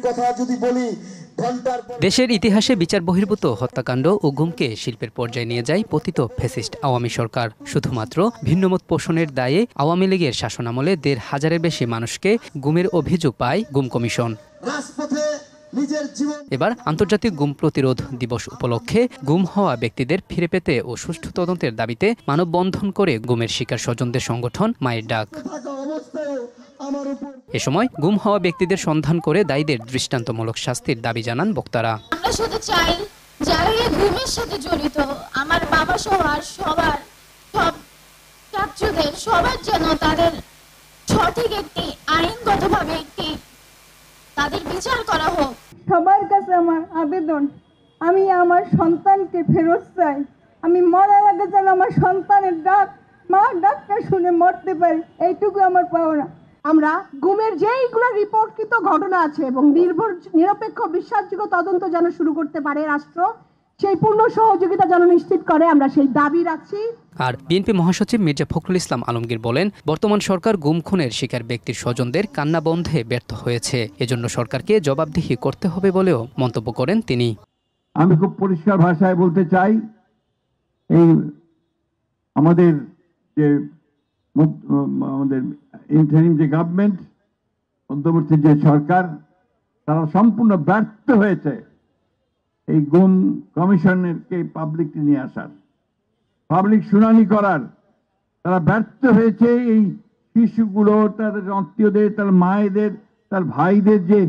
কথা যদি বলি, দেশের ইতিহাসে বিচার বহির্ভূত হত্যাকাণ্ড ও গুমকে শিল্পের পর্যায়ে নিয়ে যায় পতিত ফ্যাসিস্ট আওয়ামী সরকার। শুধুমাত্র ভিন্নমত পোষণের দায়ে আওয়ামী লীগের শাসনামলে ১৫০০-এর বেশি মানুষকে গুমের অভিযোগ পায় গুম কমিশন। এবার আন্তর্জাতিক গুম প্রতিরোধ দিবস উপলক্ষে গুম হওয়া ব্যক্তিদের ফিরে পেতে ও সুষ্ঠু তদন্তের দাবিতে মানববন্ধন করে গুমের শিকার স্বজনদের সংগঠন মায়ের ডাক। এ সময় গুম হওয়া ব্যক্তিদের সন্ধান করে দায়ীদের দৃষ্টান্তমূলক শাস্তির দাবি জানান বক্তারা। আমরা শুধু চাই যারা এই গুমের সাথে জড়িত, আমার বাবা সহ সবার সব ছাত্রদের সবার যেন তাদের সঠিক একটি আইনগতভাবে তাদের বিচার করা হোক। সবার কাছে আমার আবেদন, আমি আমার সন্তানকে ফেরত চাই। আমি মরার আগে যেন আমার সন্তানের ডাক, মা ডাকটা শুনে মরতে পারি, এইটুকু আমার পাওনা। আমরা গুমের যেইগুলো রিপোর্টকৃত ঘটনা আছে এবং নিরপেক্ষ বিশ্বাসযোগ্য তদন্ত যেন শুরু করতে পারে রাষ্ট্র, সেই পূর্ণ সহযোগিতা যেন নিশ্চিত করে, আমরা সেই দাবি রাখছি। আর বিএনপি মহাসচিব মির্জা ফখরুল ইসলাম আলমগীর বলেন, বর্তমান সরকার গুম খুনের শিকার ব্যক্তির স্বজনদের কান্না বন্ধে ব্যর্থ হয়েছে, এজন্য সরকারকে জবাবদিহি করতে হবে বলেও মন্তব্য করেন তিনি। আমি খুব পরিষ্কার ভাষায় বলতে চাই, এই আমাদের ইন্টারিম যে গভর্নমেন্ট, অন্তর্বর্তী যে সরকার, তারা সম্পূর্ণ ব্যর্থ হয়েছে এই গুম কমিশনকে পাবলিককে নিয়ে আসার, পাবলিক শুনানি করার। তারা ব্যর্থ হয়েছে এই শিশুগুলো, তাদের আত্মীয়দের, তার মায়েদের, তার ভাইদের যে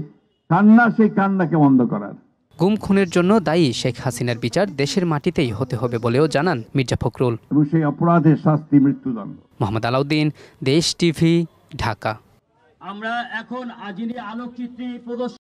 কান্না, সেই কান্নাকে বন্ধ করার। গুম খুনের জন্য দায়ী শেখ হাসিনার বিচার দেশের মাটিতেই হতে হবে বলেও জানান মির্জা ফখরুল। এবং সেই অপরাধের শাস্তি মৃত্যুদণ্ড। মোহাম্মদ আলাউদ্দিন, দেশ টিভি, ঢাকা। আমরা এখন আজিনী আলোকচিত্রী প্রদর্শন